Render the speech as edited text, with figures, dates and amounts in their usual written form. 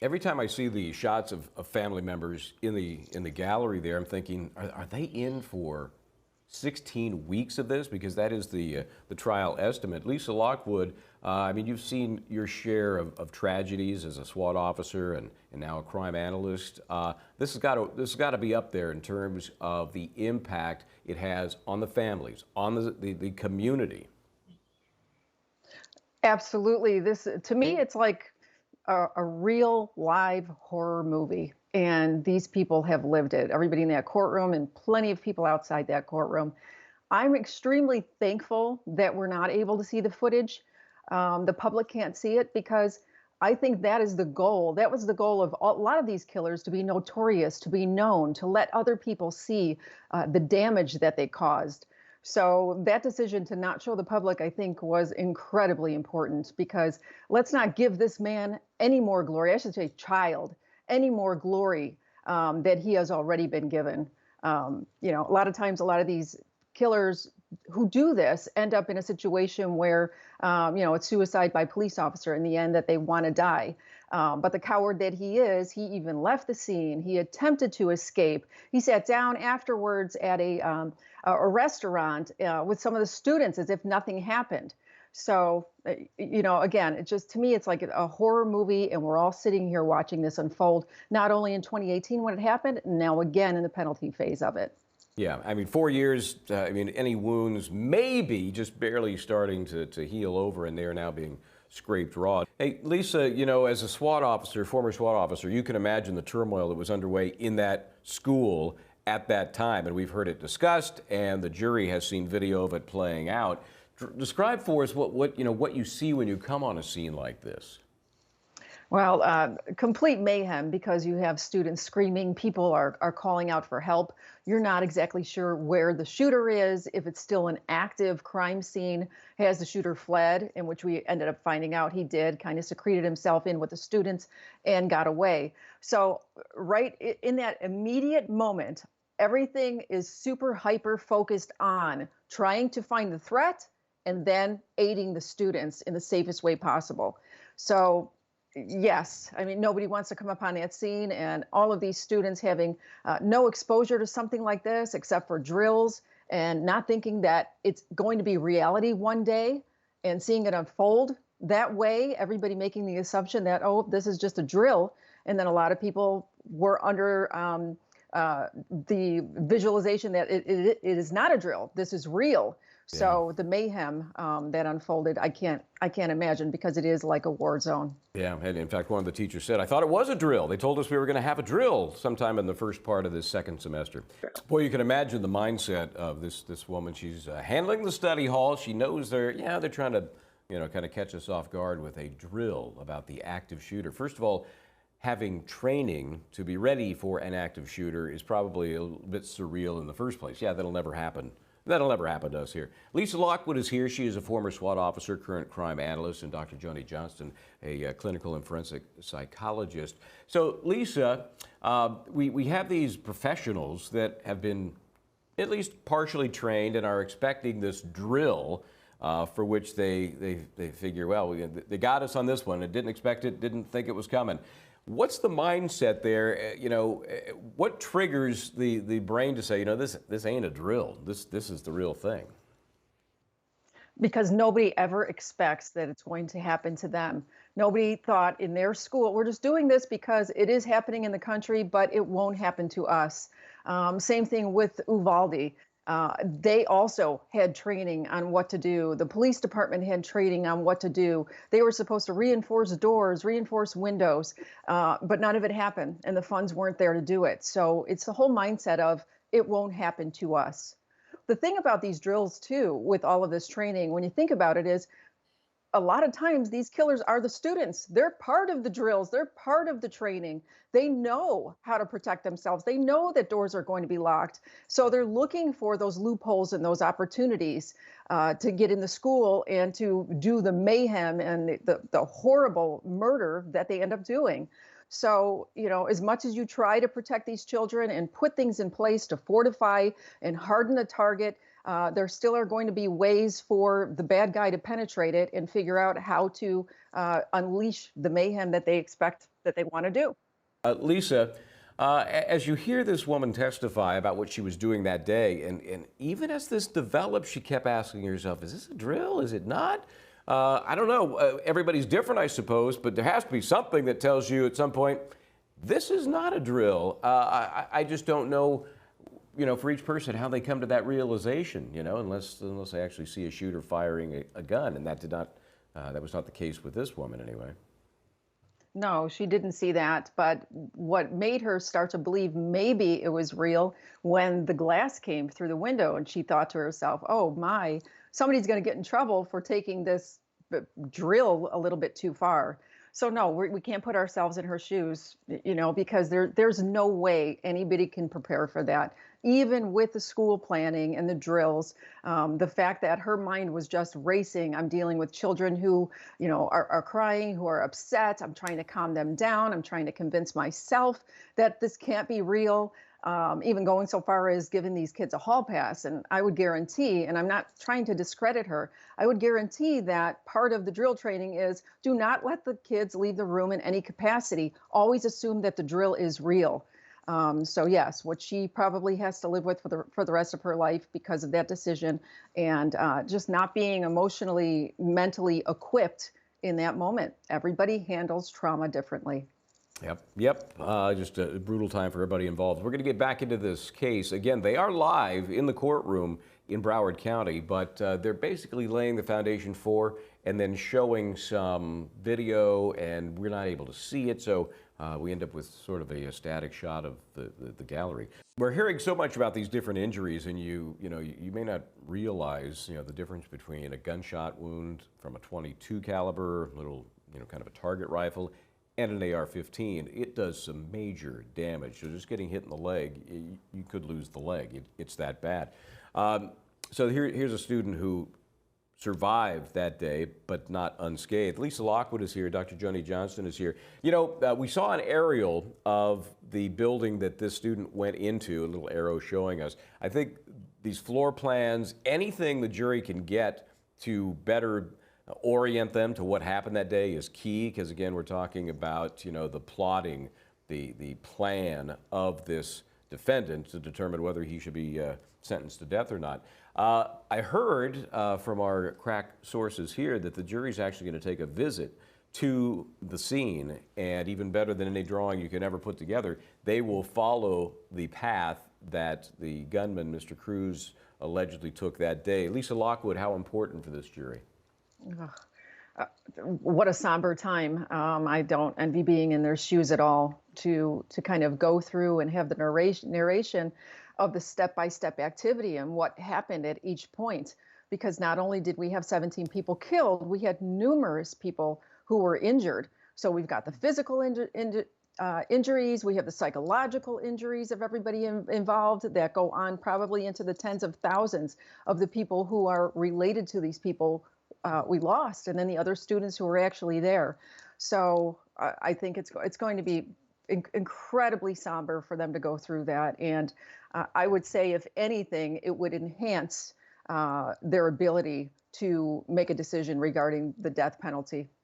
Every time I see the shots of family members in the gallery there, I'm thinking, are they in for 16 weeks of this? Because that is the trial estimate. Lisa Lockwood, I mean, you've seen your share of tragedies as a SWAT officer and now a crime analyst. This has got to be up there in terms of the impact it has on the families, on the community. Absolutely. This, to me, it's like a real live horror movie. And these people have lived it. Everybody in that courtroom and plenty of people outside that courtroom. I'm extremely thankful that we're not able to see the footage. The public can't see it because I think that is the goal. That was the goal of a lot of these killers, to be notorious, to be known, to let other people see the damage that they caused. So that decision to not show the public, I think, was incredibly important because let's not give this man any more glory. I should say child, any more glory that he has already been given. A lot of times, a lot of these killers who do this end up in a situation where, it's suicide by police officer in the end that they want to die. But the coward that he is, he even left the scene. He attempted to escape. He sat down afterwards at a restaurant with some of the students as if nothing happened. So, again, it just, to me, it's like a horror movie, and we're all sitting here watching this unfold, not only in 2018 when it happened, now again in the penalty phase of it. Yeah, I mean, 4 years, I mean, any wounds maybe just barely starting to heal over, and they're now being scraped raw. Hey, Lisa, as a SWAT officer, former SWAT officer, you can imagine the turmoil that was underway in that school at that time, and we've heard it discussed, and the jury has seen video of it playing out. Describe for us what you see when you come on a scene like this. Well, complete mayhem because you have students screaming, people are calling out for help. You're not exactly sure where the shooter is, if it's still an active crime scene. Has the shooter fled, in which we ended up finding out he did, kind of secreted himself in with the students and got away. So right in that immediate moment, everything is super hyper focused on trying to find the threat and then aiding the students in the safest way possible. So yes, I mean, nobody wants to come upon that scene, and all of these students having no exposure to something like this except for drills and not thinking that it's going to be reality one day and seeing it unfold that way, everybody making the assumption that, oh, this is just a drill. And then a lot of people were under the visualization that it is not a drill. This is real. So the mayhem that unfolded, I can't imagine because it is like a war zone. Yeah, and in fact, one of the teachers said, I thought it was a drill. They told us we were going to have a drill sometime in the first part of this second semester. Boy, you can imagine the mindset of this woman. She's handling the study hall. She knows they're trying to, kind of catch us off guard with a drill about the active shooter. First of all, having training to be ready for an active shooter is probably a little bit surreal in the first place. Yeah, that'll never happen. That'll never happen to us here. Lisa Lockwood is here. She is a former SWAT officer, current crime analyst, and Dr. Joni Johnston, a clinical and forensic psychologist. So, Lisa, we have these professionals that have been at least partially trained and are expecting this drill for which they figure, well, they got us on this one and didn't expect it, didn't think it was coming. What's the mindset there? What triggers the brain to say, this ain't a drill. This is the real thing? Because nobody ever expects that it's going to happen to them. Nobody thought in their school, we're just doing this because it is happening in the country, but it won't happen to us. Same thing with Uvalde. They also had training on what to do. The police department had training on what to do. They were supposed to reinforce doors, reinforce windows, but none of it happened, and the funds weren't there to do it. So it's the whole mindset of it won't happen to us. The thing about these drills, too, with all of this training, when you think about it, is a lot of times these killers are the students. They're part of the drills. They're part of the training. They know how to protect themselves. They know that doors are going to be locked. So they're looking for those loopholes and those opportunities to get in the school and to do the mayhem and the horrible murder that they end up doing. So, as much as you try to protect these children and put things in place to fortify and harden the target, there still are going to be ways for the bad guy to penetrate it and figure out how to unleash the mayhem that they expect that they want to do. Lisa, as you hear this woman testify about what she was doing that day, and even as this developed, she kept asking herself, is this a drill? Is it not? I don't know. Everybody's different, I suppose, but there has to be something that tells you at some point, this is not a drill. I just don't know, for each person how they come to that realization, unless they actually see a shooter firing a gun, and that was not the case with this woman anyway. No, she didn't see that. But what made her start to believe maybe it was real when the glass came through the window and she thought to herself, oh my, somebody's going to get in trouble for taking this drill a little bit too far. So no, we can't put ourselves in her shoes, because there's no way anybody can prepare for that. Even with the school planning and the drills, the fact that her mind was just racing. I'm dealing with children who, are crying, who are upset. I'm trying to calm them down. I'm trying to convince myself that this can't be real. Even going so far as giving these kids a hall pass. And I would guarantee, and I'm not trying to discredit her, I would guarantee that part of the drill training is do not let the kids leave the room in any capacity. Always assume that the drill is real. So yes, what she probably has to live with for the rest of her life because of that decision, and just not being emotionally, mentally equipped in that moment. Everybody handles trauma differently. Yep. Just a brutal time for everybody involved. We're going to get back into this case. Again, they are live in the courtroom in Broward County, but they're basically laying the foundation for and then showing some video, and we're not able to see it, so we end up with sort of a static shot of the gallery. We're hearing so much about these different injuries, and you may not realize the difference between a gunshot wound from a .22 caliber, little kind of a target rifle, and an AR-15. It does some major damage. So just getting hit in the leg, you could lose the leg. It's that bad. So here's a student who survived that day, but not unscathed. Lisa Lockwood is here. Dr. Joni Johnston is here. We saw an aerial of the building that this student went into, a little arrow showing us. I think these floor plans, anything the jury can get to better orient them to what happened that day is key, because again, we're talking about the plotting, the plan of this defendant to determine whether he should be sentenced to death or not. I heard from our crack sources here that the jury's actually going to take a visit to the scene, and even better than any drawing you can ever put together, they will follow the path that the gunman, Mr. Cruz, allegedly took that day. Lisa Lockwood, how important for this jury? What a somber time. I don't envy being in their shoes at all, to kind of go through and have the narration of the step-by-step activity and what happened at each point. Because not only did we have 17 people killed, we had numerous people who were injured. So we've got the physical injuries, we have the psychological injuries of everybody involved that go on probably into the tens of thousands of the people who are related to these people we lost, and then the other students who were actually there. So I think it's going to be incredibly somber for them to go through that. And I would say, if anything, it would enhance their ability to make a decision regarding the death penalty.